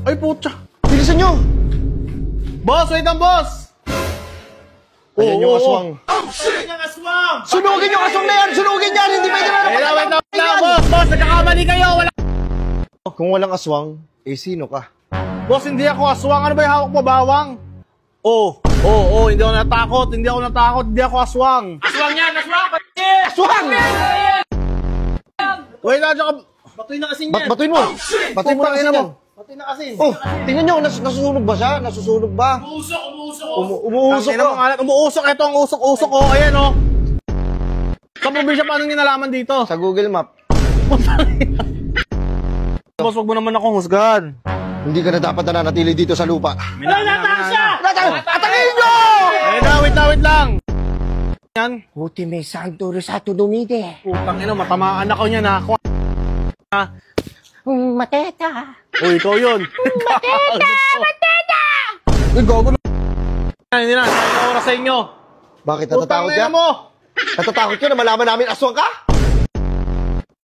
Ay, putya. Bilisan nyo! Boss, wait lang, boss! Ayan yung aswang. Yung aswang! Sunugin yung aswang na yan! Sunugin yan! Hindi pwede na Wait lang, boss! Boss, nagkakamali kayo! Wala... Kung walang aswang, eh sino ka? Boss, hindi ako aswang. Ano ba yung hawak mo, bawang? Hindi ako natakot. Hindi ako aswang. Aswang yan! Aswang! Aswang! Wait lang, tsaka... Batuin na kasi yan. Batuin mo! Batuin mo na kasi yan. Batuin na kasi. Oh, tingnan nyo, nasusunog ba siya? Nasusunog ba? Umuusok ko. Umuusok. Ito ang usok-usok ko. Ayan, oh. Sa probinsya, paano nyo nalaman dito? Sa Google Map. Boss, wag mo naman akong husgahan. Hindi ka na dapat nananatili dito sa lupa. Natang siya! Atangin nyo! Wait lang. Yan. Ultime Santo Resato Dumide. Putang ina, matamaan ako niyan, ha. Mateta. Uy, ikaw yun. Mateta! Uy, gogo na. Hindi na, oras sa inyo. Bakit natatakot Putang ka? ina mo. Natatakot ka na malaman namin aswang ka?